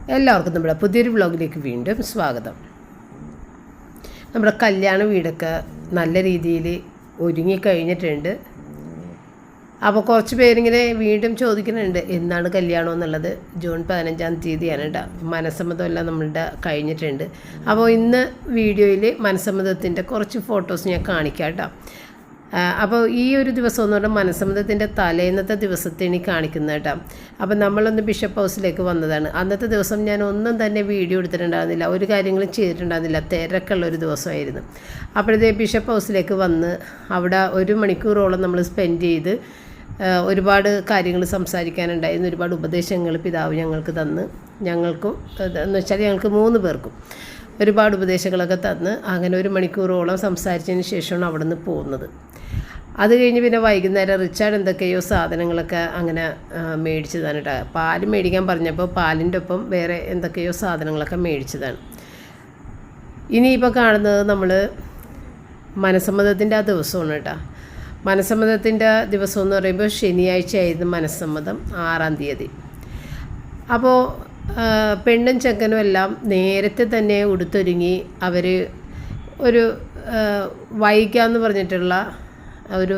എല്ലാവർക്കും നമ്മുടെ പുതിയൊരു വ്ളോഗിലേക്ക് വീണ്ടും സ്വാഗതം. നമ്മുടെ കല്യാണ വീടൊക്കെ നല്ല രീതിയിൽ ഒരുങ്ങിക്കഴിഞ്ഞിട്ടുണ്ട്. അപ്പോൾ കുറച്ച് പേരിങ്ങനെ വീണ്ടും ചോദിക്കുന്നുണ്ട് എന്നാണ് കല്യാണം എന്നുള്ളത്. ജൂൺ 15-ാം തീയതിയാണ് കേട്ടോ. മനസ്സമ്മതമെല്ലാം നമ്മളുടെ കഴിഞ്ഞിട്ടുണ്ട്. അപ്പോൾ ഇന്ന് വീഡിയോയിൽ മനസ്സമ്മതത്തിൻ്റെ കുറച്ച് ഫോട്ടോസ് ഞാൻ കാണിക്കാം കേട്ടോ. അപ്പോൾ ഈ ഒരു ദിവസം എന്ന് പറഞ്ഞാൽ മനസ്സമ്മതത്തിൻ്റെ തലേന്നത്തെ ദിവസത്തെയാണ് കാണിക്കുന്നത് കേട്ടോ. അപ്പോൾ നമ്മളൊന്ന് ബിഷപ്പ് ഹൗസിലേക്ക് വന്നതാണ്. അന്നത്തെ ദിവസം ഞാൻ ഒന്നും തന്നെ വീഡിയോ എടുത്തിട്ടുണ്ടായിരുന്നില്ല, ഒരു കാര്യങ്ങളും ചെയ്തിട്ടുണ്ടായിരുന്നില്ല, തിരക്കുള്ളൊരു ദിവസമായിരുന്നു. അപ്പോഴത്തെ ബിഷപ്പ് ഹൗസിലേക്ക് വന്ന് അവിടെ 1 മണിക്കൂറോളം നമ്മൾ സ്പെൻഡ് ചെയ്ത് ഒരുപാട് കാര്യങ്ങൾ സംസാരിക്കാനുണ്ടായിരുന്നു. ഒരുപാട് ഉപദേശങ്ങൾ പിതാവ് ഞങ്ങൾക്ക് തന്ന്, ഞങ്ങൾക്കും എന്ന് വെച്ചാൽ ഞങ്ങൾക്ക് 3 പേർക്കും ഒരുപാട് ഉപദേശങ്ങളൊക്കെ തന്ന് അങ്ങനെ 1 മണിക്കൂറോളം സംസാരിച്ചതിന് ശേഷമാണ് അവിടെ നിന്ന് പോകുന്നത്. അത് കഴിഞ്ഞ് പിന്നെ വൈകുന്നേരം റിച്ചാർഡ് എന്തൊക്കെയോ സാധനങ്ങളൊക്കെ അങ്ങനെ മേടിച്ചതാണ് കേട്ടോ. പാല് മേടിക്കാൻ പറഞ്ഞപ്പോൾ പാലിൻ്റെ ഒപ്പം വേറെ എന്തൊക്കെയോ സാധനങ്ങളൊക്കെ മേടിച്ചതാണ്. ഇനിയിപ്പോൾ കാണുന്നത് നമ്മൾ മനസ്സമ്മതത്തിൻ്റെ ആ ദിവസമാണ് കേട്ടോ. മനസ്സമ്മതത്തിൻ്റെ ദിവസം എന്ന് പറയുമ്പോൾ ശനിയാഴ്ച ആയിരുന്നു മനസ്സമ്മതം, 6-ാം തീയതി. അപ്പോൾ പെണ്ണും ചെക്കനും എല്ലാം നേരത്തെ തന്നെ ഉടുത്തൊരുങ്ങി അവർ ഒരു വൈകാന്ന് പറഞ്ഞിട്ടുള്ള ഒരു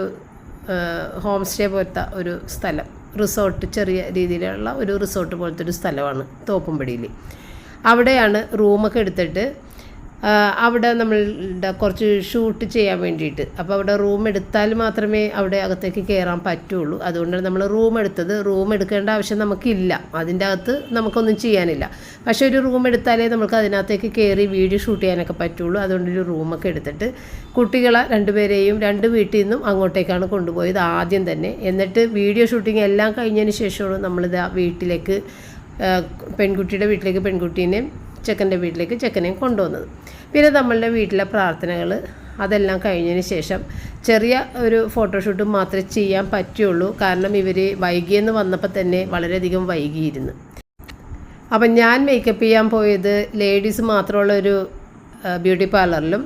ഹോം സ്റ്റേ പോലത്തെ ഒരു സ്ഥലം, റിസോർട്ട്, ചെറിയ രീതിയിലുള്ള ഒരു റിസോർട്ട് പോലത്തെ ഒരു സ്ഥലമാണ് തോപ്പുംപടിയിൽ. അവിടെയാണ് റൂമൊക്കെ എടുത്തിട്ട് അവിടെ നമ്മളുടെ കുറച്ച് ഷൂട്ട് ചെയ്യാൻ വേണ്ടിയിട്ട്. അപ്പോൾ അവിടെ റൂം എടുത്താൽ മാത്രമേ അവിടെ അകത്തേക്ക് കയറാൻ പറ്റുള്ളൂ. അതുകൊണ്ടാണ് നമ്മൾ റൂം എടുത്തത്. റൂം എടുക്കേണ്ട ആവശ്യം നമുക്കില്ല, അതിൻ്റെ അകത്ത് നമുക്കൊന്നും ചെയ്യാനില്ല. പക്ഷേ ഒരു റൂം എടുത്താലേ നമുക്ക് അതിനകത്തേക്ക് കയറി വീഡിയോ ഷൂട്ട് ചെയ്യാനൊക്കെ പറ്റുള്ളൂ. അതുകൊണ്ടൊരു റൂമൊക്കെ എടുത്തിട്ട് കുട്ടികളെ 2 പേരെയും 2 വീട്ടിൽ നിന്നും അങ്ങോട്ടേക്കാണ് കൊണ്ടുപോയത് ആദ്യം തന്നെ. എന്നിട്ട് വീഡിയോ ഷൂട്ടിംഗ് എല്ലാം കഴിഞ്ഞതിന് ശേഷമാണ് നമ്മളിത് വീട്ടിലേക്ക്, പെൺകുട്ടിയുടെ വീട്ടിലേക്ക് പെൺകുട്ടീനെയും ചെക്കൻ്റെ വീട്ടിലേക്ക് ചെക്കനെയും കൊണ്ടുവന്നത്. പിന്നെ നമ്മളുടെ വീട്ടിലെ പ്രാർത്ഥനകൾ അതെല്ലാം കഴിഞ്ഞതിന് ശേഷം ചെറിയ ഒരു ഫോട്ടോഷൂട്ട് മാത്രമേ ചെയ്യാൻ പറ്റുള്ളൂ. കാരണം ഇവർ വൈകിയെന്ന് വന്നപ്പോൾ തന്നെ വളരെയധികം വൈകിയിരുന്നു. അപ്പം ഞാൻ മേക്കപ്പ് ചെയ്യാൻ പോയത് ലേഡീസ് മാത്രമുള്ള ഒരു ബ്യൂട്ടി പാർലറിലും,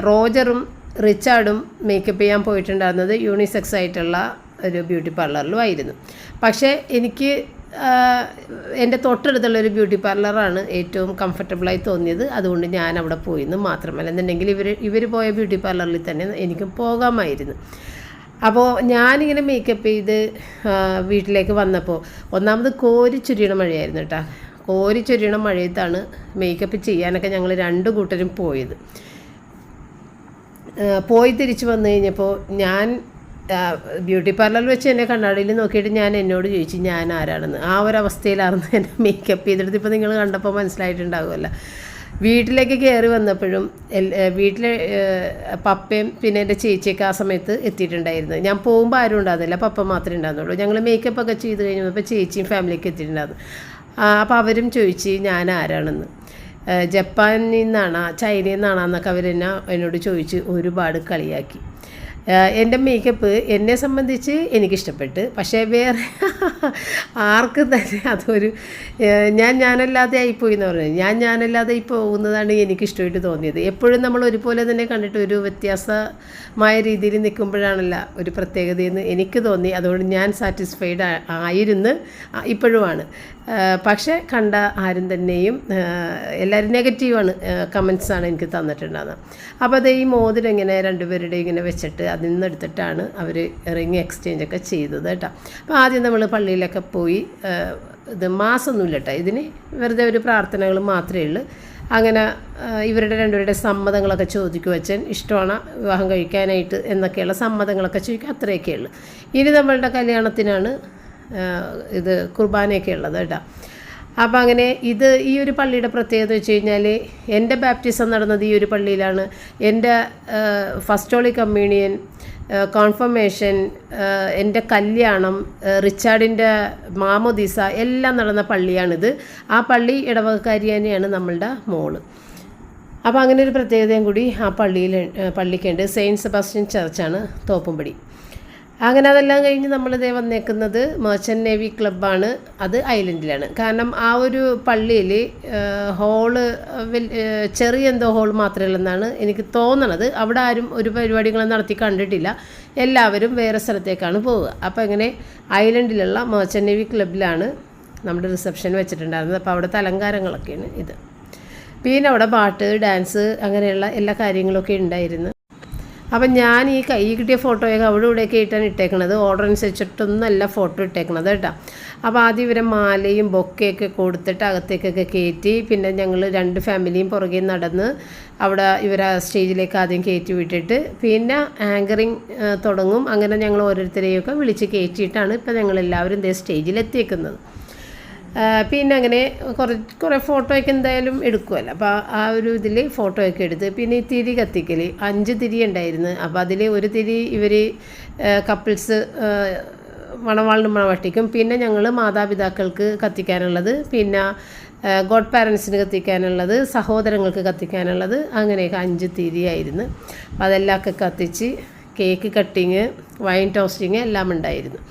റോജറും റിച്ചാർഡും മേക്കപ്പ് ചെയ്യാൻ പോയിട്ടുണ്ടായിരുന്നത് യൂണിസെക്സ് ആയിട്ടുള്ള ഒരു ബ്യൂട്ടി പാർലറിലും ആയിരുന്നു. പക്ഷേ എനിക്ക് എൻ്റെ തൊട്ടടുത്തുള്ളൊരു ബ്യൂട്ടി പാർലറാണ് ഏറ്റവും കംഫർട്ടബിളായി തോന്നിയത്. അതുകൊണ്ട് ഞാൻ അവിടെ പോയിന്ന് മാത്രമല്ല, എന്നുണ്ടെങ്കിൽ ഇവർ പോയ ബ്യൂട്ടി പാർലറിൽ തന്നെ എനിക്കും പോകാമായിരുന്നു. അപ്പോൾ ഞാനിങ്ങനെ മേക്കപ്പ് ചെയ്ത് വീട്ടിലേക്ക് വന്നപ്പോൾ ഒന്നാമത് കോരിച്ചൊരിയണ മഴയായിരുന്നു കേട്ടോ. കോരിച്ചൊരിയണ മഴയത്താണ് മേക്കപ്പ് ചെയ്യാനൊക്കെ ഞങ്ങൾ 2 കൂട്ടരും പോയത്. പോയി തിരിച്ച് വന്നു കഴിഞ്ഞപ്പോൾ ഞാൻ ബ്യൂട്ടി പാർലറിൽ വെച്ച് എന്നെ കണ്ണാടിയിൽ നോക്കിയിട്ട് ഞാൻ എന്നോട് ചോദിച്ചു ഞാൻ ആരാണെന്ന്. ആ ഒരവസ്ഥയിലായിരുന്നു എന്നെ മേക്കപ്പ് ചെയ്തെടുത്ത്. ഇപ്പോൾ നിങ്ങൾ കണ്ടപ്പോൾ മനസ്സിലായിട്ടുണ്ടാകുമല്ലോ. വീട്ടിലേക്ക് കയറി വന്നപ്പോഴും വീട്ടിലെ പപ്പയും പിന്നെ എൻ്റെ ചേച്ചിയൊക്കെ ആ സമയത്ത് എത്തിയിട്ടുണ്ടായിരുന്നു. ഞാൻ പോകുമ്പോൾ ആരും ഉണ്ടാകുന്നില്ല, പപ്പ മാത്രമേ ഉണ്ടാകുന്നുള്ളൂ. ഞങ്ങൾ മേക്കപ്പൊക്കെ ചെയ്ത് കഴിഞ്ഞപ്പോൾ ചേച്ചിയും ഫാമിലിയൊക്കെ എത്തിയിട്ടുണ്ടായിരുന്നു. അപ്പോൾ അവരും ചോദിച്ച് ഞാൻ ആരാണെന്ന്, ജപ്പാനിൽ നിന്നാണോ ചൈനയിൽ നിന്നാണോ എന്നൊക്കെ എന്നോട് ചോദിച്ച് ഒരുപാട് കളിയാക്കി. എൻ്റെ മേക്കപ്പ് എന്നെ സംബന്ധിച്ച് എനിക്കിഷ്ടപ്പെട്ട്, പക്ഷേ വേറെ ആർക്കും തന്നെ അതൊരു ഞാനല്ലാതെ ആയിപ്പോയി എന്ന് പറഞ്ഞത്. ഞാനല്ലാതെ ആയി പോകുന്നതാണ് എനിക്കിഷ്ടമായിട്ട് തോന്നിയത്. എപ്പോഴും നമ്മൾ ഒരുപോലെ തന്നെ കണ്ടിട്ട് ഒരു വ്യത്യാസമായ രീതിയിൽ നിൽക്കുമ്പോഴാണല്ലോ ഒരു പ്രത്യേകതയെന്ന് എനിക്ക് തോന്നി. അതുകൊണ്ട് ഞാൻ സാറ്റിസ്ഫൈഡ് ആയിരുന്നു, ഇപ്പോഴുമാണ്. പക്ഷേ കണ്ട ആരും തന്നെയും എല്ലാവരും നെഗറ്റീവാണ് കമൻസാണ് എനിക്ക് തന്നിട്ടുണ്ടാകുന്നത്. അപ്പോൾ അത് ഈ മോതിരം ഇങ്ങനെ 2 പേരുടെ ഇങ്ങനെ വെച്ചിട്ട് അതിൽ നിന്ന് എടുത്തിട്ടാണ് അവർ റിങ് എക്സ്ചേഞ്ചൊക്കെ ചെയ്തത് കേട്ടോ. അപ്പോൾ ആദ്യം നമ്മൾ പള്ളിയിലൊക്കെ പോയി, ഇത് മാസമൊന്നുമില്ല കേട്ടോ, ഇതിന് വെറുതെ ഒരു പ്രാർത്ഥനകൾ മാത്രമേ ഉള്ളൂ. അങ്ങനെ ഇവരുടെ 2 പേരുടെ സമ്മതങ്ങളൊക്കെ ചോദിക്കും, അച്ഛൻ ഇഷ്ടമാണ് വിവാഹം കഴിക്കാനായിട്ട് എന്നൊക്കെയുള്ള സമ്മതങ്ങളൊക്കെ ചോദിക്കും, അത്രയൊക്കെ ഉള്ളൂ. ഇനി നമ്മളുടെ കല്യാണത്തിനാണ് ഇത് കുർബാനയൊക്കെ ഉള്ളത് കേട്ടോ. അപ്പോൾ അങ്ങനെ ഈ ഒരു പള്ളിയുടെ പ്രത്യേകത വെച്ച് കഴിഞ്ഞാൽ എൻ്റെ ബാപ്റ്റിസം നടന്നത് ഈ ഒരു പള്ളിയിലാണ്. എൻ്റെ ഫസ്റ്റ് ഹോളി കമ്മ്യൂണിയൻ, കോൺഫർമേഷൻ, എൻ്റെ കല്യാണം, റിച്ചാർഡിൻ്റെ മാമോദീസ എല്ലാം നടന്ന പള്ളിയാണിത്. ആ പള്ളി ഇടവകക്കാരി തന്നെയാണ് നമ്മളുടെ മോള്. അപ്പോൾ അങ്ങനെ ഒരു പ്രത്യേകതയും കൂടി ആ പള്ളിക്കുണ്ട്. സെയിൻറ്റ് സെബാസ്റ്റ്യൻ ചർച്ചാണ് തോപ്പുംപടി. അങ്ങനെ അതെല്ലാം കഴിഞ്ഞ് നമ്മളിതേ വന്നേക്കുന്നത് മെർച്ചൻ്റ് നേവി ക്ലബ്ബാണ്. അത് ഐലൻഡിലാണ്. കാരണം ആ ഒരു പള്ളിയിൽ ഹോള് ചെറിയ എന്തോ ഹോൾ മാത്രമേ ഉള്ളെന്നാണ് എനിക്ക് തോന്നണത്. അവിടെ ആരും ഒരു പരിപാടികളും നടത്തി കണ്ടിട്ടില്ല, എല്ലാവരും വേറെ സ്ഥലത്തേക്കാണ് പോവുക. അപ്പോൾ ഇങ്ങനെ ഐലൻഡിലുള്ള മെർച്ചൻ്റ് നേവി ക്ലബ്ബിലാണ് നമ്മുടെ റിസപ്ഷൻ വെച്ചിട്ടുണ്ടായിരുന്നത്. അപ്പോൾ അവിടുത്തെ അലങ്കാരങ്ങളൊക്കെയാണ് ഇത്. പിന്നെ അവിടെ പാട്ട്, ഡാൻസ്, അങ്ങനെയുള്ള എല്ലാ കാര്യങ്ങളൊക്കെ ഉണ്ടായിരുന്നു. അപ്പം ഞാൻ ഈ കൈ കിട്ടിയ ഫോട്ടോയൊക്കെ അവിടെ ഇവിടെയൊക്കെ ആയിട്ടാണ് ഇട്ടേക്കണത്. ഓർഡർ അനുസരിച്ചിട്ടൊന്നുമല്ല ഫോട്ടോ ഇട്ടേക്കണത് കേട്ടോ. അപ്പോൾ ആദ്യം ഇവരെ മാലയും ബൊക്കെയൊക്കെ കൊടുത്തിട്ട് അകത്തേക്കൊക്കെ കയറ്റി, പിന്നെ ഞങ്ങൾ 2 ഫാമിലിയും പുറകെ നടന്ന് അവിടെ ഇവരെ സ്റ്റേജിലേക്ക് ആദ്യം കയറ്റി വിട്ടിട്ട് പിന്നെ ആങ്കറിങ് തുടങ്ങും. അങ്ങനെ ഞങ്ങൾ ഓരോരുത്തരെയൊക്കെ വിളിച്ച് കയറ്റിയിട്ടാണ് ഇപ്പോൾ ഞങ്ങളെല്ലാവരും ഇതേ സ്റ്റേജിലെത്തിയേക്കുന്നത്. പിന്നെ അങ്ങനെ കുറേ ഫോട്ടോയൊക്കെ എന്തായാലും എടുക്കുമല്ലോ. അപ്പോൾ ആ ഒരു ഇതിൽ ഫോട്ടോയൊക്കെ എടുത്ത് പിന്നെ ഈ തിരി കത്തിക്കൽ 5 തിരി ഉണ്ടായിരുന്നു. അപ്പോൾ അതിൽ ഒരു തിരി ഇവർ കപ്പിൾസ് മണവാളിനും മണവാട്ടിക്കും, പിന്നെ ഞങ്ങൾ മാതാപിതാക്കൾക്ക് കത്തിക്കാനുള്ളത്, പിന്നെ ഗോഡ് പാരൻസിന് കത്തിക്കാനുള്ളത്, സഹോദരങ്ങൾക്ക് കത്തിക്കാനുള്ളത്, അങ്ങനെയൊക്കെ 5 തിരിയായിരുന്നു. അപ്പോൾ അതെല്ലാമൊക്കെ കത്തിച്ച് കേക്ക് കട്ടിങ്, വൈൻ ടോസ്റ്റിങ് എല്ലാം ഉണ്ടായിരുന്നു.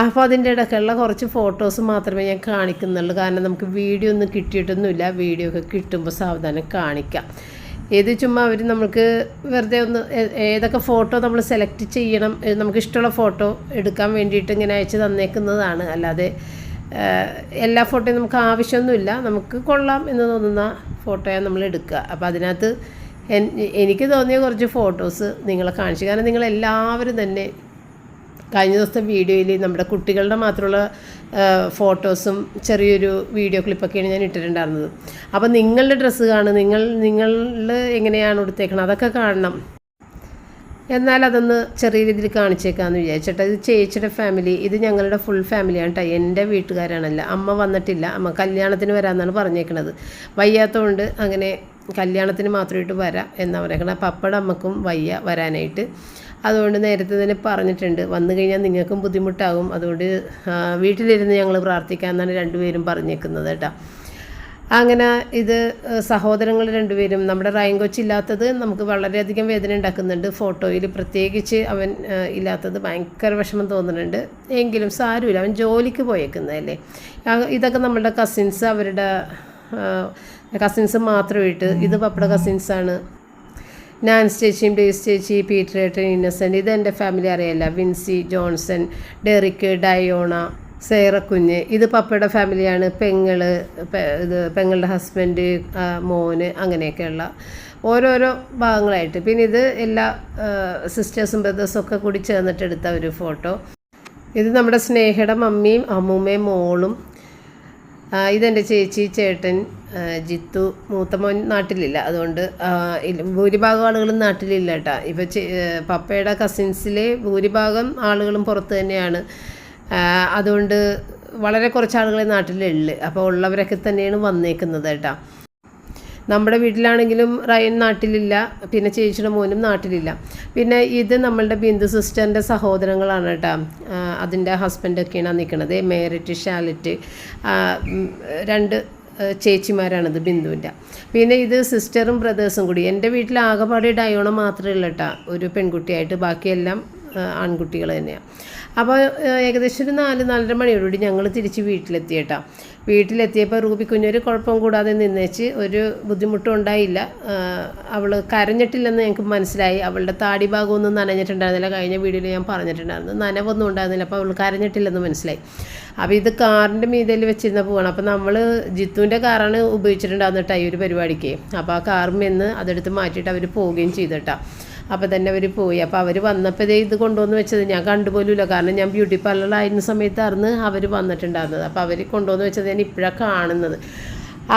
അപ്പോൾ അതിൻ്റെ ഇടയ്ക്കുള്ള കുറച്ച് ഫോട്ടോസ് മാത്രമേ ഞാൻ കാണിക്കുന്നുള്ളൂ. കാരണം നമുക്ക് വീഡിയോ ഒന്നും കിട്ടിയിട്ടൊന്നുമില്ല. വീഡിയോ ഒക്കെ കിട്ടുമ്പോൾ സാവധാനം കാണിക്കാം. ഇത് ചുമ്മാ അവർ നമുക്ക് വെറുതെ ഒന്ന് ഏതൊക്കെ ഫോട്ടോ നമ്മൾ സെലക്ട് ചെയ്യണം, നമുക്കിഷ്ടമുള്ള ഫോട്ടോ എടുക്കാൻ വേണ്ടിയിട്ട് ഇങ്ങനെ അയച്ച് തന്നേക്കുന്നതാണ്. അല്ലാതെ എല്ലാ ഫോട്ടോയും നമുക്ക് ആവശ്യമൊന്നുമില്ല. നമുക്ക് കൊള്ളാം എന്ന് തോന്നുന്ന ഫോട്ടോയാണ് നമ്മൾ എടുക്കുക. അപ്പോൾ അതിനകത്ത് എനിക്ക് തോന്നിയ കുറച്ച് ഫോട്ടോസ് നിങ്ങളെ കാണിച്ചു. കാരണം നിങ്ങളെല്ലാവരും തന്നെ കഴിഞ്ഞ ദിവസത്തെ വീഡിയോയിൽ നമ്മുടെ കുട്ടികളുടെ മാത്രമുള്ള ഫോട്ടോസും ചെറിയൊരു വീഡിയോ ക്ലിപ്പൊക്കെയാണ് ഞാൻ ഇട്ടിട്ടുണ്ടായിരുന്നത്. അപ്പോൾ നിങ്ങളുടെ ഡ്രസ്സ് കാണും, നിങ്ങൾ എങ്ങനെയാണ് എടുത്തേക്കണം അതൊക്കെ കാണണം. എന്നാൽ അതൊന്ന് ചെറിയ രീതിയിൽ കാണിച്ചേക്കാമെന്ന് വിചാരിച്ചിട്ട്. ഇത് ചേച്ചിയുടെ ഫാമിലി, ഇത് ഞങ്ങളുടെ ഫുൾ ഫാമിലിയാണ് കേട്ടോ. എൻ്റെ വീട്ടുകാരാണല്ല. അമ്മ വന്നിട്ടില്ല, അമ്മ കല്യാണത്തിന് വരാമെന്നാണ് പറഞ്ഞേക്കണത്. വയ്യാത്തതുകൊണ്ട് അങ്ങനെ കല്യാണത്തിന് മാത്രമായിട്ട് വരാം എന്നാണ് പറഞ്ഞേക്കണത്. പപ്പയുടെ അമ്മക്കും വയ്യ വരാനായിട്ട്. അതുകൊണ്ട് നേരത്തെ തന്നെ പറഞ്ഞിട്ടുണ്ട്, വന്നു കഴിഞ്ഞാൽ നിങ്ങൾക്കും ബുദ്ധിമുട്ടാകും, അതുകൊണ്ട് വീട്ടിലിരുന്ന് ഞങ്ങൾ പ്രാർത്ഥിക്കാമെന്നാണ് 2 പേരും പറഞ്ഞേക്കുന്നത് കേട്ടോ. അങ്ങനെ ഇത് സഹോദരങ്ങൾ 2 പേരും. നമ്മുടെ റയൻ കൊച്ചില്ലാത്തത് നമുക്ക് വളരെയധികം വേദന ഉണ്ടാക്കുന്നുണ്ട്. ഫോട്ടോയിൽ പ്രത്യേകിച്ച് അവൻ ഇല്ലാത്തത് ഭയങ്കര വിഷമം തോന്നുന്നുണ്ട്. എങ്കിലും സാരമില്ല, അവൻ ജോലിക്ക് പോയേക്കുന്നതല്ലേ. ഇതൊക്കെ നമ്മളുടെ കസിൻസ്, അവരുടെ കസിൻസ് മാത്രമായിട്ട്. ഇത് പപ്പയുടെ കസിൻസാണ്. നാൻസ് ചേച്ചിയും, ഡേയ്സ് ചേച്ചി, പീറ്റർ ഏട്ടൻ, ഇന്നസെൻറ്റ്, ഇത് എൻ്റെ family അറിയാമല്ല. Vincy, Johnson, Derek, Diona, സേറക്കുഞ്ഞ്, ഇത് പപ്പയുടെ ഫാമിലിയാണ്. പെങ്ങളുടെ ഹസ്ബൻഡ്, മോന്, അങ്ങനെയൊക്കെയുള്ള ഓരോരോ ഭാഗങ്ങളായിട്ട്. പിന്നെ ഇത് എല്ലാ സിസ്റ്റേഴ്സും ബ്രദേഴ്സും ഒക്കെ കൂടി ചേർന്നിട്ടെടുത്ത ഒരു ഫോട്ടോ. ഇത് നമ്മുടെ സ്നേഹയുടെ മമ്മിയും അമ്മൂമ്മയും മോളും. ഇതെൻ്റെ ചേച്ചി, ചേട്ടൻ, ജിത്തു. മൂത്ത മോൻ നാട്ടിലില്ല, അതുകൊണ്ട് ഭൂരിഭാഗം ആളുകളും നാട്ടിലില്ല കേട്ടോ. ഇപ്പോൾ പപ്പയുടെ കസിൻസിൽ ഭൂരിഭാഗം ആളുകളും പുറത്ത് തന്നെയാണ്. അതുകൊണ്ട് വളരെ കുറച്ച് ആളുകളെ നാട്ടിലുള്ളു. അപ്പോൾ ഉള്ളവരൊക്കെ തന്നെയാണ് വന്നേക്കുന്നത് കേട്ടോ. നമ്മുടെ വീട്ടിലാണെങ്കിലും റയൻ നാട്ടിലില്ല, പിന്നെ ചേച്ചിയുടെ മോനും നാട്ടിലില്ല. പിന്നെ ഇത് നമ്മളുടെ ബിന്ദു സിസ്റ്ററിൻ്റെ സഹോദരങ്ങളാണ് കേട്ടോ. അതിൻ്റെ ഹസ്ബൻഡൊക്കെയാണ് നിൽക്കുന്നത്. മേരിറ്റ്, ഷാലറ്റ്, 2 ചേച്ചിമാരാണിത് ബിന്ദുവിൻ്റെ. പിന്നെ ഇത് സിസ്റ്ററും ബ്രദേഴ്സും കൂടി. എൻ്റെ വീട്ടിൽ ആകെപ്പാടെ ഡയോണ മാത്രമേ ഉള്ളൂ കേട്ടോ ഒരു പെൺകുട്ടിയായിട്ട്, ബാക്കിയെല്ലാം ആൺകുട്ടികൾ തന്നെയാണ്. അപ്പോൾ ഏകദേശം ഒരു 4-4:30 മണിയോടുകൂടി ഞങ്ങൾ തിരിച്ച് വീട്ടിലെത്തി കേട്ടോ. വീട്ടിലെത്തിയപ്പോൾ റൂബി കുഞ്ഞൊരു കുഴപ്പം കൂടാതെ നിന്നേച്ച്, ഒരു ബുദ്ധിമുട്ടും ഉണ്ടായില്ല. അവൾ കരഞ്ഞിട്ടില്ലെന്ന് ഞങ്ങൾക്ക് മനസ്സിലായി. അവളുടെ താടി ഭാഗമൊന്നും നനഞ്ഞിട്ടുണ്ടായിരുന്നില്ല. കഴിഞ്ഞ വീഡിയോയിൽ ഞാൻ പറഞ്ഞിട്ടുണ്ടായിരുന്നു, നനവൊന്നും ഉണ്ടായിരുന്നില്ല. അപ്പോൾ അവൾ കരഞ്ഞിട്ടില്ലെന്ന് മനസ്സിലായി. അപ്പോൾ ഇത് കാറിൻ്റെ മീതയിൽ വെച്ചിരുന്ന പോവാണ്. അപ്പോൾ നമ്മൾ ജിത്തുവിൻ്റെ കാറാണ് ഉപയോഗിച്ചിട്ടുണ്ടാകുന്ന ഈ ഒരു പരിപാടിക്ക്. അപ്പോൾ ആ കാറിൽ അതെടുത്ത് മാറ്റിയിട്ട് അവർ പോവുകയും ചെയ്തിട്ടാ. അപ്പോൾ തന്നെ അവർ പോയി. അപ്പോൾ അവർ വന്നപ്പോൾ ഇത് കൊണ്ടുവന്ന് വെച്ചത് ഞാൻ കണ്ടുപോലുമില്ല. കാരണം ഞാൻ ബ്യൂട്ടി പാർലറിലായിരുന്ന സമയത്തായിരുന്നു അവർ വന്നിട്ടുണ്ടായിരുന്നത്. അപ്പോൾ അവർ കൊണ്ടുവന്ന് വെച്ചത് ഞാൻ ഇപ്പോഴാണ് കാണുന്നത്.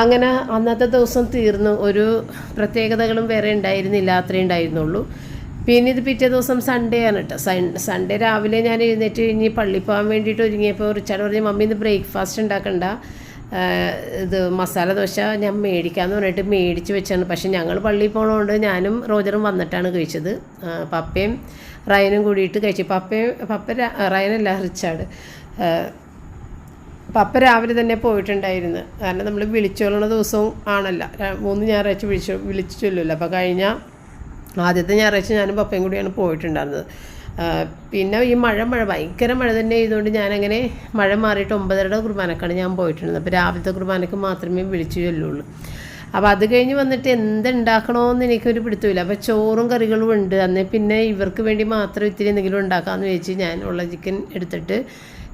അങ്ങനെ അന്നത്തെ ദിവസം തീർന്നു. ഒരു പ്രത്യേകതകളും വേറെ ഉണ്ടായിരുന്നില്ല, അത്രേ ഉണ്ടായിരുന്നുള്ളൂ. പിന്നെ ഇത് പിറ്റേ ദിവസം സൺഡേ ആണ് കേട്ടോ. സൺഡേ രാവിലെ ഞാൻ എഴുന്നേറ്റ് കഴിഞ്ഞ് പള്ളിയിൽ പോകാൻ വേണ്ടിയിട്ട് ഒരുങ്ങിയപ്പോൾ റിച്ചാർഡ് പറഞ്ഞു, മമ്മി ഇന്ന് ബ്രേക്ക്ഫാസ്റ്റ് ഉണ്ടാക്കണ്ട, ഇത് മസാല ദോശ ഞാൻ മേടിക്കാമെന്ന് പറഞ്ഞിട്ട് മേടിച്ച് വെച്ചാണ്. പക്ഷേ ഞങ്ങൾ പള്ളിയിൽ പോകണതുകൊണ്ട് ഞാനും റോജറും വന്നിട്ടാണ് കഴിച്ചത്. പപ്പയും റയനും കൂടിയിട്ട് കഴിച്ചു. റയനല്ല, റിച്ചാർഡ്. പപ്പ രാവിലെ തന്നെ പോയിട്ടുണ്ടായിരുന്നു. കാരണം നമ്മൾ വിളിച്ചോളണ ദിവസവും ആണല്ല, 3 ഞായറാഴ്ച വിളിച്ചു ചൊല്ലുമല്ലോ. അപ്പോൾ കഴിഞ്ഞ ആദ്യത്തെ ഞായറാഴ്ച ഞാനും പപ്പയും കൂടിയാണ് പോയിട്ടുണ്ടായിരുന്നത്. പിന്നെ ഈ മഴ ഭയങ്കര മഴ തന്നെ ചെയ്തുകൊണ്ട് ഞാനങ്ങനെ മഴ മാറിയിട്ട് 9:30 കുർബാനക്കാണ് ഞാൻ പോയിട്ടുണ്ടായിരുന്നത്. അപ്പോൾ രാവിലത്തെ കുർബാനക്ക് മാത്രമേ വിളിച്ചു ചൊല്ലുള്ളൂ. അപ്പോൾ അത് കഴിഞ്ഞ് വന്നിട്ട് എന്തുണ്ടാക്കണമെന്ന് എനിക്കൊരു പിടുത്തമില്ല. അപ്പോൾ ചോറും കറികളും ഉണ്ട്. അന്നേ പിന്നെ ഇവർക്ക് വേണ്ടി മാത്രം ഇത്തിരി എന്തെങ്കിലും ഉണ്ടാക്കാമെന്ന് വെച്ച് ഞാൻ ഉള്ള ചിക്കൻ എടുത്തിട്ട്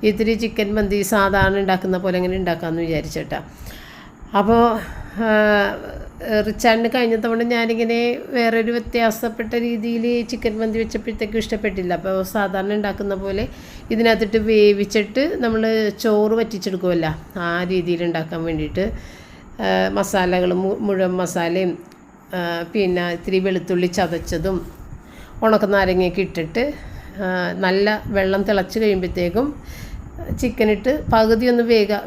ഇത്തിരി ചിക്കൻ മന്തി സാധാരണ ഉണ്ടാക്കുന്ന പോലെ അങ്ങനെ ഉണ്ടാക്കാമെന്ന് വിചാരിച്ചിട്ടാ. അപ്പോൾ റിച്ചാർഡിന് കഴിഞ്ഞ തവണ ഞാനിങ്ങനെ വേറൊരു വ്യത്യാസപ്പെട്ട രീതിയിൽ ചിക്കൻ മന്തി വെച്ചപ്പോഴത്തേക്കും ഇഷ്ടപ്പെട്ടില്ല. അപ്പോൾ സാധാരണ ഉണ്ടാക്കുന്ന പോലെ ഇതിനകത്തിട്ട് വേവിച്ചിട്ട് നമ്മൾ ചോറ് വറ്റിച്ചെടുക്കുമല്ലോ, ആ രീതിയിൽ ഉണ്ടാക്കാൻ വേണ്ടിയിട്ട് മസാലകൾ മുഴുവൻ മസാലയും പിന്നെ ഇത്തിരി വെളുത്തുള്ളി ചതച്ചതും ഉണക്കനാരങ്ങയൊക്കെ ഇട്ടിട്ട് നല്ല വെള്ളം തിളച്ച് കഴിയുമ്പോഴത്തേക്കും ചിക്കനിട്ട് പകുതി ഒന്ന്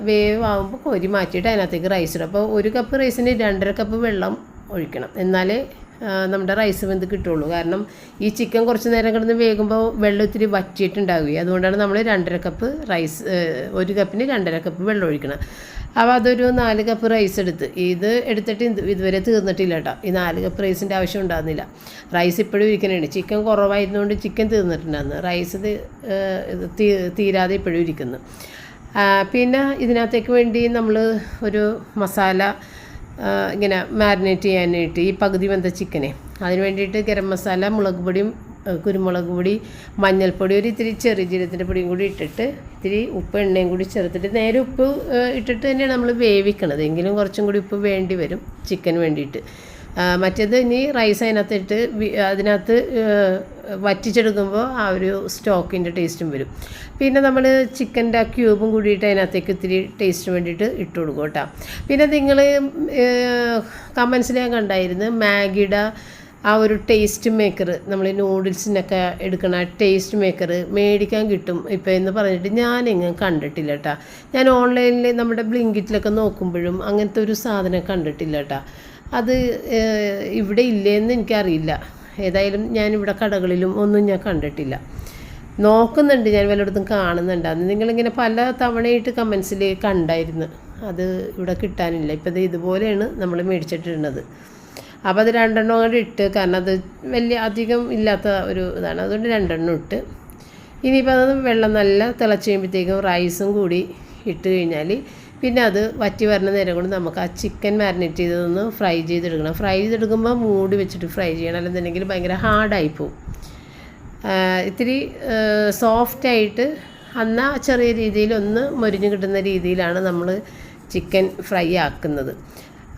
വേവാകുമ്പോൾ കോരി മാറ്റിയിട്ട് അതിനകത്തേക്ക് റൈസ് ഇടും. അപ്പോൾ 1 കപ്പ് റൈസിന് 2.5 കപ്പ് വെള്ളം ഒഴിക്കണം, എന്നാലേ നമ്മുടെ റൈസ് വെന്ത് കിട്ടുള്ളൂ. കാരണം ഈ ചിക്കൻ കുറച്ച് നേരം കിടന്ന് വേകുമ്പോൾ വെള്ളം ഇത്തിരി വറ്റിയിട്ടുണ്ടാവുകയും, അതുകൊണ്ടാണ് നമ്മൾ 2.5 കപ്പ് റൈസ് 1 കപ്പിന് 2.5 കപ്പ് വെള്ളം ഒഴിക്കണം. അപ്പോൾ അതൊരു 4 കപ്പ് റൈസ് ഇത് എടുത്തിട്ട് ഇതുവരെ തീർന്നിട്ടില്ല കേട്ടോ. ഈ 4 കപ്പ് റൈസിൻ്റെ ആവശ്യം ഉണ്ടാകുന്നില്ല. റൈസ് ഇപ്പോഴും ഇരിക്കുന്നുണ്ട്. ചിക്കൻ കുറവായിരുന്നുകൊണ്ട് ചിക്കൻ തീർന്നിട്ടുണ്ടായിരുന്നു, റൈസ് തീരാതെ ഇപ്പോഴും ഇരിക്കുന്നു. പിന്നെ ഇതിനകത്തേക്ക് വേണ്ടി നമ്മൾ ഒരു മസാല ഇങ്ങനെ മാരിനേറ്റ് ചെയ്യാനായിട്ട് ഈ പകുതി വെന്ത ചിക്കനെ അതിന് വേണ്ടിയിട്ട് ഗരം മസാല, മുളക് പൊടിയും കുരുമുളക് പൊടി, മഞ്ഞൾപ്പൊടി, ഒരു ഇത്തിരി ചെറിയ ജീരകത്തിൻ്റെ പൊടിയും കൂടി ഇട്ടിട്ട് ഇത്തിരി ഉപ്പ് എണ്ണയും കൂടി ചേർത്തിട്ട് നേരെ ഉപ്പ് ഇട്ടിട്ട് തന്നെയാണ് നമ്മൾ വേവിക്കണത്. എങ്കിലും കുറച്ചും കൂടി ഉപ്പ് വേണ്ടി വരും ചിക്കന് വേണ്ടിയിട്ട്. മറ്റേത് ഇനി റൈസ് അതിനകത്ത് വറ്റിച്ചെടുക്കുമ്പോൾ ആ ഒരു സ്റ്റോക്കിൻ്റെ ടേസ്റ്റും വരും. പിന്നെ നമ്മൾ ചിക്കൻ്റെ ആ ക്യൂബും കൂടിയിട്ട് അതിനകത്തേക്ക് ഇത്തിരി ടേസ്റ്റിന് വേണ്ടിയിട്ട് ഇട്ട് കൊടുക്കും കേട്ടോ. പിന്നെ നിങ്ങൾ കമൻസിൽ ഞാൻ കണ്ടായിരുന്നു മാഗിയുടെ ആ ഒരു ടേസ്റ്റ് മേക്കർ, നമ്മൾ നൂഡിൽസിനൊക്കെ എടുക്കണ ടേസ്റ്റ് മേക്കർ മേടിക്കാൻ കിട്ടും ഇപ്പോൾ എന്ന് പറഞ്ഞിട്ട് ഞാനെങ്ങും കണ്ടിട്ടില്ല കേട്ടോ. ഞാൻ ഓൺലൈനിൽ നമ്മുടെ ബ്ലിങ്കിറ്റിലൊക്കെ നോക്കുമ്പോഴും അങ്ങനത്തെ ഒരു സാധനം കണ്ടിട്ടില്ല കേട്ടോ. അത് ഇവിടെ ഇല്ലേന്ന് എനിക്കറിയില്ല. ഏതായാലും ഞാനിവിടെ കടകളിലും ഒന്നും ഞാൻ കണ്ടിട്ടില്ല. നോക്കുന്നുണ്ട്, ഞാൻ വല്ലയിടത്തും കാണുന്നുണ്ട്. അന്ന് നിങ്ങളിങ്ങനെ പല തവണയായിട്ട് കമൻസിൽ കണ്ടായിരുന്നു. അത് ഇവിടെ കിട്ടാനില്ല. ഇപ്പോൾ ഇത് ഇതുപോലെയാണ് നമ്മൾ മേടിച്ചിട്ടുള്ളത്. അപ്പോൾ അത് 2 എണ്ണം കൂടി ഇട്ട്, കാരണം അത് വലിയ അധികം ഇല്ലാത്ത ഒരു ഇതാണ്, അതുകൊണ്ട് 2 എണ്ണം ഇട്ട്. ഇനിയിപ്പോൾ അത് വെള്ളം നല്ല തിളച്ച് കഴിയുമ്പോഴത്തേക്കും റൈസും കൂടി ഇട്ട് കഴിഞ്ഞാൽ പിന്നെ അത് വറ്റി വരുന്ന നേരം കൊണ്ട് നമുക്ക് ആ ചിക്കൻ മാരിനേറ്റ് ചെയ്തതൊന്ന് ഫ്രൈ ചെയ്തെടുക്കണം. ഫ്രൈ ചെയ്തെടുക്കുമ്പോൾ മൂടി വെച്ചിട്ട് ഫ്രൈ ചെയ്യണം, അല്ലെന്നുണ്ടെങ്കിൽ ഭയങ്കര ഹാർഡായി പോവും. ഇത്തിരി സോഫ്റ്റായിട്ട് എന്നാൽ ചെറിയ രീതിയിൽ ഒന്ന് മൊരിഞ്ഞ് കിട്ടുന്ന രീതിയിലാണ് നമ്മൾ ചിക്കൻ ഫ്രൈ ആക്കുന്നത്.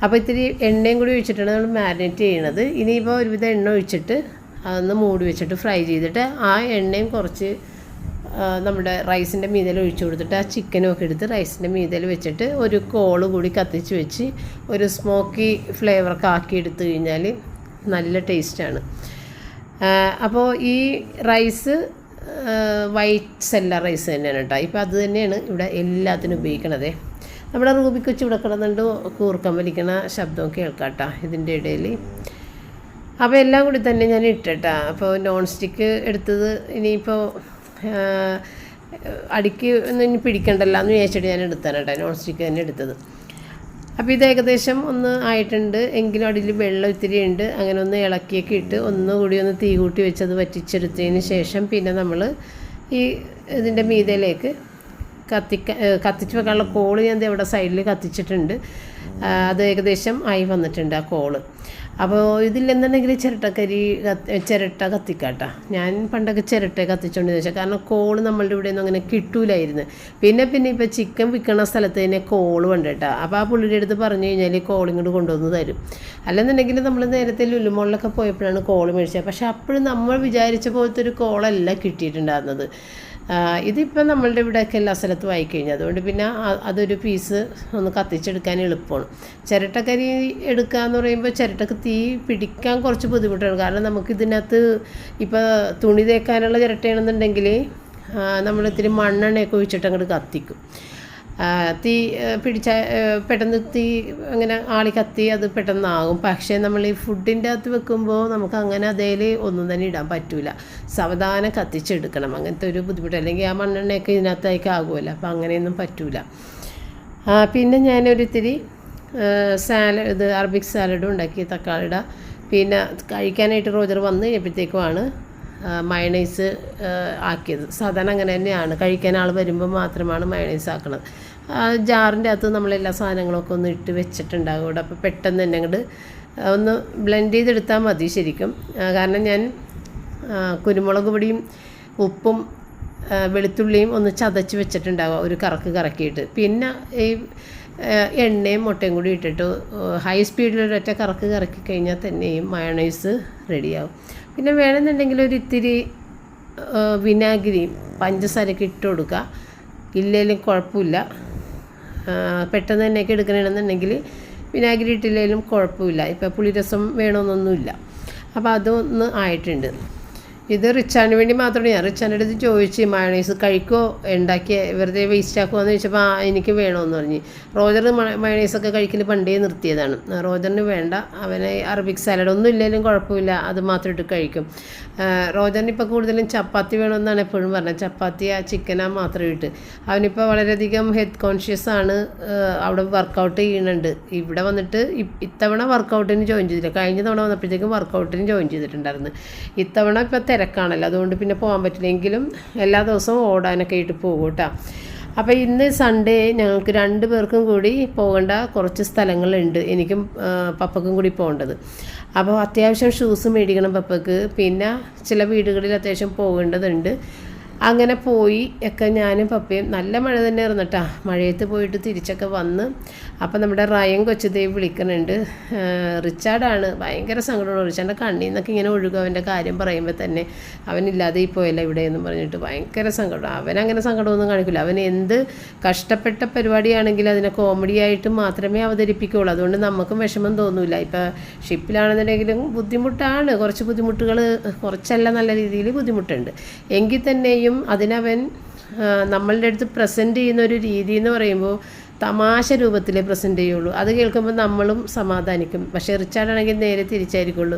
അപ്പോൾ ഇത്തിരി എണ്ണയും കൂടി ഒഴിച്ചിട്ടാണ് നമ്മൾ മാരിനേറ്റ് ചെയ്യണത്. ഇനിയിപ്പോൾ ഒരുവിധം എണ്ണ ഒഴിച്ചിട്ട് അതൊന്ന് മൂടി വെച്ചിട്ട് ഫ്രൈ ചെയ്തിട്ട് ആ എണ്ണയും കുറച്ച് നമ്മുടെ റൈസിൻ്റെ മീതയിൽ ഒഴിച്ചു കൊടുത്തിട്ട് ആ ചിക്കനും ഒക്കെ എടുത്ത് റൈസിൻ്റെ മീതയിൽ വെച്ചിട്ട് ഒരു കോള് കൂടി കത്തിച്ച് വെച്ച് ഒരു സ്മോക്കി ഫ്ലേവറൊക്കെ ആക്കി എടുത്തു കഴിഞ്ഞാൽ നല്ല ടേസ്റ്റാണ്. അപ്പോൾ ഈ റൈസ് വൈറ്റ് സെല്ല റൈസ് തന്നെയാണ് കേട്ടോ. ഇപ്പോൾ അത് തന്നെയാണ് ഇവിടെ എല്ലാത്തിനും ഉപയോഗിക്കണത്. നമ്മുടെ റൂബിക്ക് വെച്ച് ഇവിടെ കിടന്നുണ്ട് കൂർക്കം വലിക്കണ ശബ്ദവും കേൾക്കാം കേട്ടോ ഇതിൻ്റെ ഇടയിൽ. അപ്പോൾ എല്ലാം കൂടി തന്നെ ഞാൻ ഇട്ടേട്ടാ. അപ്പോൾ നോൺ സ്റ്റിക്ക് എടുത്തത് ഇനിയിപ്പോൾ അടിക്ക് ഒന്നും ഇനി പിടിക്കണ്ടല്ലോ എന്ന് വിചാരിച്ചിട്ട് ഞാൻ എടുത്താണ് കേട്ടോ, നോൺ സ്റ്റിക്ക് തന്നെ എടുത്തത്. അപ്പോൾ ഇത് ഏകദേശം ഒന്ന് ആയിട്ടുണ്ട്, എങ്കിലും അടിയിൽ വെള്ളം ഇത്തിരി ഉണ്ട്. അങ്ങനെ ഒന്ന് ഇളക്കിയൊക്കെ ഇട്ട് ഒന്നുകൂടി ഒന്ന് തീ കൂട്ടി വെച്ചത് വറ്റിച്ചെടുത്തതിന് ശേഷം പിന്നെ നമ്മൾ ഈ ഇതിൻ്റെ മീതയിലേക്ക് കത്തിച്ച് വെക്കാനുള്ള കോള് ഞാൻ ഇവിടെ സൈഡിൽ കത്തിച്ചിട്ടുണ്ട്. അത് ഏകദേശം ആയി വന്നിട്ടുണ്ട് ആ കോള്. അപ്പോൾ ഇതില്ലെന്നുണ്ടെങ്കിൽ ചിരട്ട കത്തിക്കാട്ടോ. ഞാൻ പണ്ടൊക്കെ ചിരട്ട കത്തിച്ചുകൊണ്ട് വെച്ചാൽ, കാരണം കോള് നമ്മളുടെ ഇവിടെ ഒന്നും അങ്ങനെ കിട്ടൂലായിരുന്നു. പിന്നെ ഇപ്പോൾ ചിക്കൻ വിൽക്കണ സ്ഥലത്ത് തന്നെ കോള് വേണ്ട കേട്ടോ. അപ്പോൾ ആ പുള്ളിയുടെ അടുത്ത് പറഞ്ഞു കഴിഞ്ഞാൽ കോളിങ്ങോട്ട് കൊണ്ടുവന്ന് തരും. അല്ലെന്നുണ്ടെങ്കിൽ നമ്മൾ നേരത്തെ ലുലുമോളിലൊക്കെ പോയപ്പോഴാണ് കോള് മേടിച്ചത്. പക്ഷേ അപ്പോഴും നമ്മൾ വിചാരിച്ച പോലത്തെ ഒരു കോളല്ല കിട്ടിയിട്ടുണ്ടായിരുന്നത്. ഇതിപ്പോൾ നമ്മളുടെ ഇവിടെയൊക്കെ എല്ലാ സ്ഥലത്തും ആയിക്കഴിഞ്ഞു. അതുകൊണ്ട് പിന്നെ അതൊരു പീസ് ഒന്ന് കത്തിച്ചെടുക്കാൻ എളുപ്പമാണ്. ചിരട്ടക്കരി എടുക്കുക എന്ന് പറയുമ്പോൾ ചിരട്ടക്ക് തീ പിടിക്കാൻ കുറച്ച് ബുദ്ധിമുട്ടാണ്. കാരണം നമുക്കിതിനകത്ത് ഇപ്പോൾ തുണി തേക്കാനുള്ള ചിരട്ടയാണെന്നുണ്ടെങ്കിൽ നമ്മളിത്തിരി മണ്ണെണ്ണയൊക്കെ ഒഴിച്ചിട്ട് അങ്ങോട്ട് കത്തിക്കും. തീ പെട്ടെന്ന് തീ അങ്ങനെ ആളി കത്തി അത് പെട്ടെന്നാകും. പക്ഷേ നമ്മൾ ഈ ഫുഡിൻ്റെ അകത്ത് വെക്കുമ്പോൾ നമുക്ക് അങ്ങനെ അതേൽ ഒന്നും തന്നെ ഇടാൻ പറ്റില്ല. സാവധാനം കത്തിച്ചെടുക്കണം. അങ്ങനത്തെ ഒരു ബുദ്ധിമുട്ട്, അല്ലെങ്കിൽ ആ മണ്ണെണ്ണയൊക്കെ ഇതിനകത്തേക്ക് ആകുമല്ലോ. അപ്പോൾ അങ്ങനെയൊന്നും പറ്റില്ല. പിന്നെ ഞാനൊരിത്തിരി അറബിക് സാലഡും ഉണ്ടാക്കി, തക്കാളിയുടെ. പിന്നെ കഴിക്കാനായിട്ട് റോജർ വന്ന് കഴിഞ്ഞപ്പോഴത്തേക്കുമാണ് മയണൈസ് ആക്കിയത്. സാധാരണ അങ്ങനെ തന്നെയാണ്, കഴിക്കാൻ ആൾ വരുമ്പോൾ മാത്രമാണ് മയണൈസ് ആക്കുന്നത്. ജാറിൻ്റെ അകത്ത് നമ്മളെല്ലാ സാധനങ്ങളൊക്കെ ഒന്ന് ഇട്ട് വെച്ചിട്ടുണ്ടാകും ഇവിടെ. അപ്പോൾ പെട്ടെന്ന് തന്നെ അങ്ങോട്ട് ഒന്ന് ബ്ലെൻഡ് ചെയ്തെടുത്താൽ മതി ശരിക്കും. കാരണം ഞാൻ കുരുമുളക് പൊടിയും ഉപ്പും വെളുത്തുള്ളിയും ഒന്ന് ചതച്ച് വെച്ചിട്ടുണ്ടാവുക ഒരു കറക്കിയിട്ട്. പിന്നെ ഈ എണ്ണയും മുട്ടയും കൂടി ഇട്ടിട്ട് ഹൈ സ്പീഡിലൊരൊറ്റ കറക്കി കഴിഞ്ഞാൽ തന്നെയും മയോണൈസ് റെഡിയാവും. പിന്നെ വേണമെന്നുണ്ടെങ്കിൽ ഒരു ഇത്തിരി വിനാഗിരിയും പഞ്ചസാരയൊക്കെ ഇട്ട് കൊടുക്കുക. ഇല്ലെങ്കിലും കുഴപ്പമില്ല. പെട്ടെന്ന് തന്നെയൊക്കെ എടുക്കണമെന്നുണ്ടെങ്കിൽ വിനാഗിരി ഇട്ടില്ലെങ്കിലും കുഴപ്പമില്ല. ഇപ്പോൾ പുളിരസം വേണമെന്നൊന്നുമില്ല. അപ്പോൾ അതൊന്ന് ആയിട്ടുണ്ട്. ഇത് റിച്ചാന് വേണ്ടി മാത്രമാണ്. ഞാൻ റിച്ചാൻ്റെ അടുത്ത് ചോദിച്ച് മയോണൈസ് കഴിക്കുമോ, ഉണ്ടാക്കിയ വെറുതെ വേസ്റ്റ് ആക്കുമോ എന്ന് ചോദിച്ചപ്പോൾ എനിക്ക് വേണമെന്ന് പറഞ്ഞ്. റോജർ മയോണൈസൊക്കെ കഴിക്കൽ പണ്ടേ നിർത്തിയതാണ്. റോജറിന് വേണ്ട, അവന് അറബിക് സാലഡ് ഒന്നും ഇല്ലെങ്കിലും കുഴപ്പമില്ല, അത് മാത്രം ഇട്ട് കഴിക്കും. റോജറിന് ഇപ്പോൾ കൂടുതലും ചപ്പാത്തി വേണമെന്നാണ് എപ്പോഴും പറഞ്ഞത്. ചപ്പാത്തിയാ ചിക്കനാ മാത്രം ഇട്ട്. അവനിപ്പോൾ വളരെയധികം ഹെൽത്ത് കോൺഷ്യസ് ആണ്. അവിടെ വർക്കൗട്ട് ചെയ്യുന്നുണ്ട്. ഇവിടെ വന്നിട്ട് ഇത്തവണ വർക്കൗട്ടിന് ജോയിൻ ചെയ്തില്ല. കഴിഞ്ഞ തവണ വന്നപ്പോഴത്തേക്കും വർക്കൗട്ടിന് ജോയിൻ ചെയ്തിട്ടുണ്ടായിരുന്നു. ഇത്തവണ ഇപ്പോൾ തിരക്കാണല്ലോ, അതുകൊണ്ട് പിന്നെ പോകാൻ പറ്റില്ലെങ്കിലും എല്ലാ ദിവസവും ഓടാനൊക്കെ ആയിട്ട് പോകും കേട്ടോ. അപ്പോൾ ഇന്ന് സൺഡേ ഞങ്ങൾക്ക് 2 പേർക്കും കൂടി പോകേണ്ട കുറച്ച് സ്ഥലങ്ങളുണ്ട്. എനിക്കും പപ്പക്കും കൂടി പോകേണ്ടത്. അപ്പോൾ അത്യാവശ്യം ഷൂസ് മേടിക്കണം പപ്പക്ക്. പിന്നെ ചില വീടുകളിൽ അത്യാവശ്യം പോകേണ്ടതുണ്ട്. അങ്ങനെ പോയി ഒക്കെ ഞാനും പപ്പയും. നല്ല മഴ തന്നെ ആയിരുന്നു കേട്ടോ. മഴയത്ത് പോയിട്ട് തിരിച്ചൊക്കെ വന്ന്. അപ്പോൾ നമ്മുടെ റയൻ കൊച്ചുദേവ് വിളിക്കുന്നുണ്ട്. റിച്ചാർഡാണ് ഭയങ്കര സങ്കടമാണ്. റിച്ചാർഡിൻ്റെ കണ്ണിൽ നിന്നൊക്കെ ഇങ്ങനെ ഒഴുകും. അവൻ്റെ കാര്യം പറയുമ്പോൾ തന്നെ അവനില്ലാതെ പോയല്ല ഇവിടെ എന്ന് പറഞ്ഞിട്ട് ഭയങ്കര സങ്കടം. അവനങ്ങനെ സങ്കടമൊന്നും കാണിക്കില്ല. അവൻ എന്ത് കഷ്ടപ്പെട്ട പരിപാടിയാണെങ്കിലും അതിനെ കോമഡിയായിട്ട് മാത്രമേ അവതരിപ്പിക്കുകയുള്ളൂ. അതുകൊണ്ട് നമുക്കും വിഷമം തോന്നില്ല. ഇപ്പോൾ ഷിപ്പിലാണെന്നുണ്ടെങ്കിലും ബുദ്ധിമുട്ടാണ്. കുറച്ച് ബുദ്ധിമുട്ടുകൾ, കുറച്ചല്ല നല്ല രീതിയിൽ ബുദ്ധിമുട്ടുണ്ട്. എങ്കിൽ തന്നെയും അതിനവൻ നമ്മളുടെ അടുത്ത് പ്രസൻറ്റ് ചെയ്യുന്ന ഒരു രീതി എന്ന് പറയുമ്പോൾ തമാശ രൂപത്തിലേ പ്രസൻറ്റ് ചെയ്യുള്ളൂ. അത് കേൾക്കുമ്പോൾ നമ്മളും സമാധാനിക്കും. പക്ഷേ റിച്ചാർഡാണെങ്കിൽ നേരെ തിരിച്ചായിരിക്കുള്ളൂ.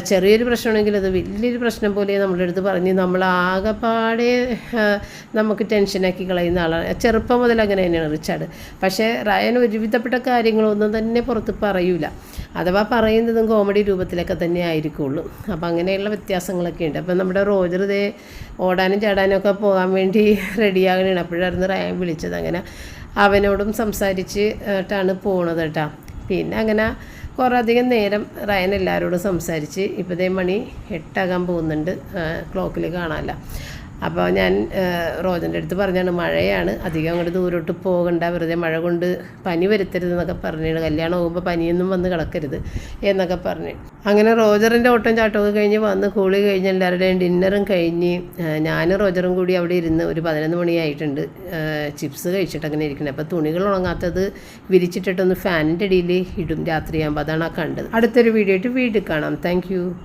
ചെറിയൊരു പ്രശ്നമാണെങ്കിൽ അത് വലിയൊരു പ്രശ്നം പോലെ നമ്മുടെ അടുത്ത് പറഞ്ഞ് നമ്മളാകെപ്പാടെ നമുക്ക് ടെൻഷനാക്കി കളയുന്ന ആളാണ്. ചെറുപ്പം മുതൽ അങ്ങനെ തന്നെയാണ് റിച്ചാർഡ്. പക്ഷേ റയൻ ഒരുവിധപ്പെട്ട കാര്യങ്ങളൊന്നും തന്നെ പുറത്ത് പറയൂല. അഥവാ പറയുന്നതും കോമഡി രൂപത്തിലൊക്കെ തന്നെ ആയിരിക്കുള്ളൂ. അപ്പോൾ അങ്ങനെയുള്ള വ്യത്യാസങ്ങളൊക്കെ ഉണ്ട്. അപ്പോൾ നമ്മുടെ റോജർ ഇതേ ഓടാനും ചാടാനും ഒക്കെ പോകാൻ വേണ്ടി റെഡിയാകണമാണ്. അപ്പോഴായിരുന്നു റയൻ വിളിച്ചത്. അങ്ങനെ അവനോടും സംസാരിച്ചിട്ടാണ് പോണത് കേട്ടോ. പിന്നെ അങ്ങനെ കുറേ അധികം നേരം റയൻ എല്ലാവരോടും സംസാരിച്ച്. ഇപ്പോഴത്തെ മണി 8 ആകാൻ പോകുന്നുണ്ട്. ക്ലോക്കിൽ കാണാമല്ല. അപ്പോൾ ഞാൻ റോജൻ്റെ അടുത്ത് പറഞ്ഞാണ് മഴയാണ്, അധികം അങ്ങോട്ട് ദൂരോട്ട് പോകണ്ട, വെറുതെ മഴ കൊണ്ട് പനി വരുത്തരുതെന്നൊക്കെ പറഞ്ഞാണ്. കല്യാണം ആകുമ്പോൾ പനിയൊന്നും വന്ന് കിടക്കരുത് എന്നൊക്കെ പറഞ്ഞ്. അങ്ങനെ റോജറിൻ്റെ ഓട്ടം ചാട്ടമൊക്കെ കഴിഞ്ഞ് വന്ന് കൂളി കഴിഞ്ഞ് എല്ലാവരുടെയും ഡിന്നറും കഴിഞ്ഞ് ഞാനും റോജറും കൂടി അവിടെ ഇരുന്ന് ഒരു 11 മണിയായിട്ടുണ്ട്. ചിപ്സ് കഴിച്ചിട്ട് അങ്ങനെ ഇരിക്കുന്നത്. അപ്പോൾ തുണികൾ ഉണങ്ങാത്തത് വിരിച്ചിട്ടിട്ടൊന്ന് ഫാനിൻ്റെ അടിയിൽ ഇടും രാത്രിയാകുമ്പോൾ. അതാണ് ആ കണ്ടത്. അടുത്തൊരു വീഡിയോ ആയിട്ട് വീണ്ടും കാണാം. താങ്ക്